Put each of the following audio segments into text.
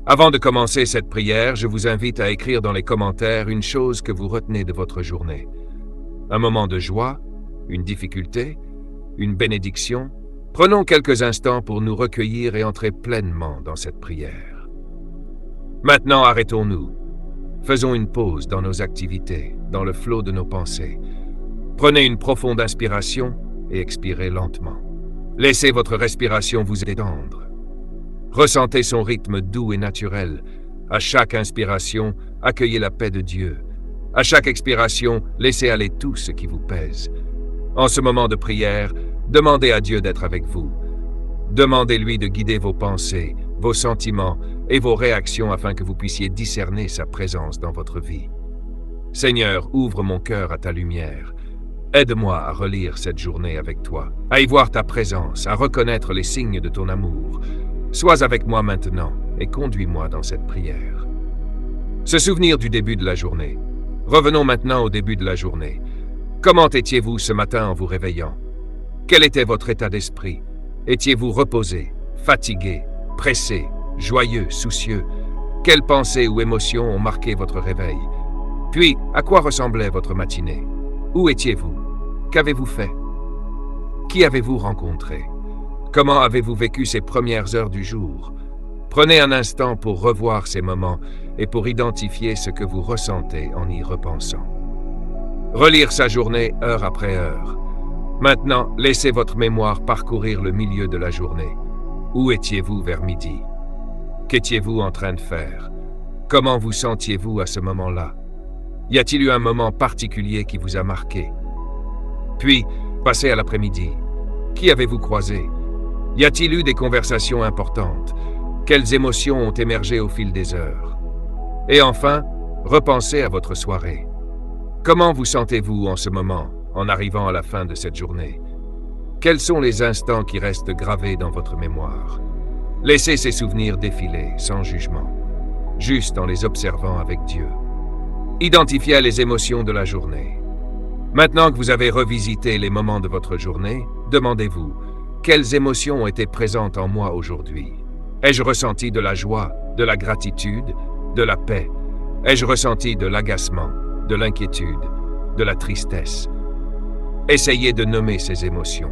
Avant de commencer cette prière, je vous invite à écrire dans les commentaires une chose que vous retenez de votre journée. Un moment de joie, une difficulté, une bénédiction. Prenons quelques instants pour nous recueillir et entrer pleinement dans cette prière. Maintenant, arrêtons-nous. Faisons une pause dans nos activités, dans le flot de nos pensées. Prenez une profonde inspiration et expirez lentement. Laissez votre respiration vous détendre. Ressentez son rythme doux et naturel. À chaque inspiration, accueillez la paix de Dieu. À chaque expiration, laissez aller tout ce qui vous pèse. En ce moment de prière, demandez à Dieu d'être avec vous. Demandez-lui de guider vos pensées, vos sentiments et vos réactions afin que vous puissiez discerner sa présence dans votre vie. Seigneur, ouvre mon cœur à ta lumière. Aide-moi à relire cette journée avec toi, à y voir ta présence, à reconnaître les signes de ton amour. Sois avec moi maintenant et conduis-moi dans cette prière. Se souvenir du début de la journée. Revenons maintenant au début de la journée. Comment étiez-vous ce matin en vous réveillant? Quel était votre état d'esprit? Étiez-vous reposé, fatigué, pressé, joyeux, soucieux? Quelles pensées ou émotions ont marqué votre réveil? Puis, à quoi ressemblait votre matinée? Où étiez-vous? Qu'avez-vous fait? Qui avez-vous rencontré? Comment avez-vous vécu ces premières heures du jour? Prenez un instant pour revoir ces moments et pour identifier ce que vous ressentez en y repensant. Relire sa journée heure après heure. Maintenant, laissez votre mémoire parcourir le milieu de la journée. Où étiez-vous vers midi? Qu'étiez-vous en train de faire? Comment vous sentiez-vous à ce moment-là? Y a-t-il eu un moment particulier qui vous a marqué? Puis, passez à l'après-midi. Qui avez-vous croisé? Y a-t-il eu des conversations importantes? Quelles émotions ont émergé au fil des heures? Et enfin, repensez à votre soirée. Comment vous sentez-vous en ce moment, en arrivant à la fin de cette journée? Quels sont les instants qui restent gravés dans votre mémoire? Laissez ces souvenirs défiler, sans jugement, juste en les observant avec Dieu. Identifiez les émotions de la journée. Maintenant que vous avez revisité les moments de votre journée, demandez-vous, quelles émotions ont été présentes en moi aujourd'hui? Ai-je ressenti de la joie, de la gratitude, de la paix? Ai-je ressenti de l'agacement, de l'inquiétude, de la tristesse? Essayez de nommer ces émotions.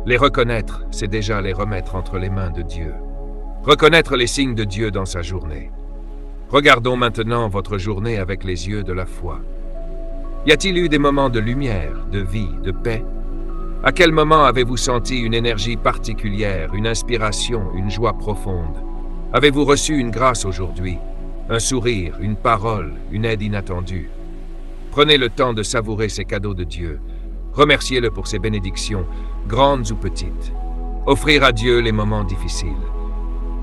Les reconnaître, c'est déjà les remettre entre les mains de Dieu. Reconnaître les signes de Dieu dans sa journée. Regardons maintenant votre journée avec les yeux de la foi. Y a-t-il eu des moments de lumière, de vie, de paix? À quel moment avez-vous senti une énergie particulière, une inspiration, une joie profonde? Avez-vous reçu une grâce aujourd'hui? Un sourire, une parole, une aide inattendue? Prenez le temps de savourer ces cadeaux de Dieu. Remerciez-le pour ses bénédictions, grandes ou petites. Offrir à Dieu les moments difficiles.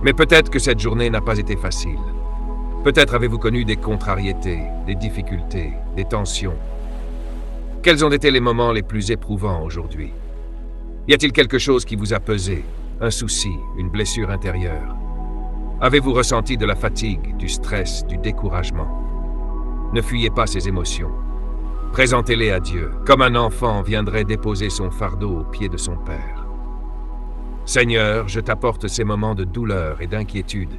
Mais peut-être que cette journée n'a pas été facile. Peut-être avez-vous connu des contrariétés, des difficultés, des tensions. Quels ont été les moments les plus éprouvants aujourd'hui? Y a-t-il quelque chose qui vous a pesé, un souci, une blessure intérieure? Avez-vous ressenti de la fatigue, du stress, du découragement? Ne fuyez pas ces émotions. Présentez-les à Dieu, comme un enfant viendrait déposer son fardeau aux pieds de son Père. Seigneur, je t'apporte ces moments de douleur et d'inquiétude.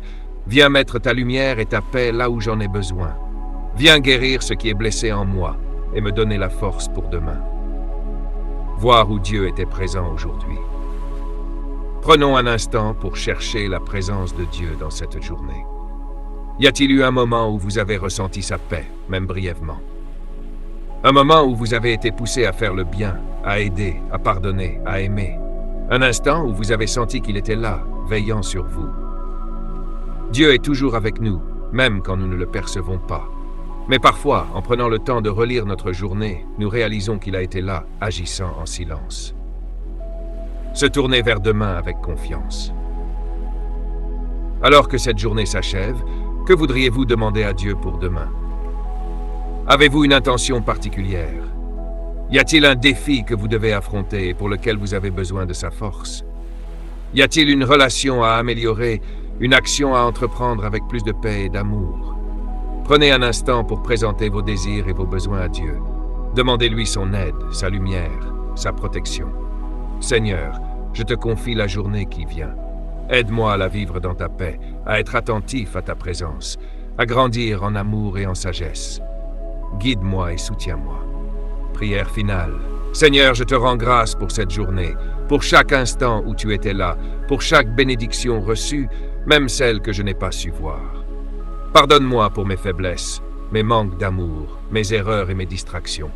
Viens mettre ta lumière et ta paix là où j'en ai besoin. Viens guérir ce qui est blessé en moi et me donner la force pour demain. Voir où Dieu était présent aujourd'hui. Prenons un instant pour chercher la présence de Dieu dans cette journée. Y a-t-il eu un moment où vous avez ressenti sa paix, même brièvement? Un moment où vous avez été poussé à faire le bien, à aider, à pardonner, à aimer. Un instant où vous avez senti qu'il était là, veillant sur vous. Dieu est toujours avec nous, même quand nous ne le percevons pas. Mais parfois, en prenant le temps de relire notre journée, nous réalisons qu'il a été là, agissant en silence. Se tourner vers demain avec confiance. Alors que cette journée s'achève, que voudriez-vous demander à Dieu pour demain? Avez-vous une intention particulière? Y a-t-il un défi que vous devez affronter et pour lequel vous avez besoin de sa force? Y a-t-il une relation à améliorer, une action à entreprendre avec plus de paix et d'amour? Prenez un instant pour présenter vos désirs et vos besoins à Dieu. Demandez-lui son aide, sa lumière, sa protection. Seigneur, je te confie la journée qui vient. Aide-moi à la vivre dans ta paix, à être attentif à ta présence, à grandir en amour et en sagesse. Guide-moi et soutiens-moi. Prière finale. Seigneur, je te rends grâce pour cette journée, pour chaque instant où tu étais là, pour chaque bénédiction reçue, même celle que je n'ai pas su voir. Pardonne-moi pour mes faiblesses, mes manques d'amour, mes erreurs et mes distractions.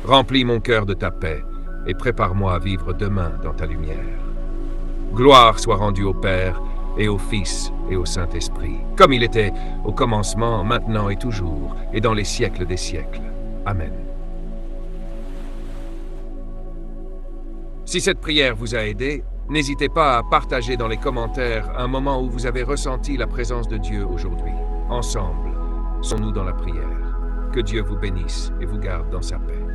Remplis mon cœur de ta paix et prépare-moi à vivre demain dans ta lumière. Gloire soit rendue au Père et au Fils et au Saint-Esprit, comme il était au commencement, maintenant et toujours, et dans les siècles des siècles. Amen. Si cette prière vous a aidé, n'hésitez pas à partager dans les commentaires un moment où vous avez ressenti la présence de Dieu aujourd'hui. Ensemble, sommes-nous dans la prière. Que Dieu vous bénisse et vous garde dans sa paix.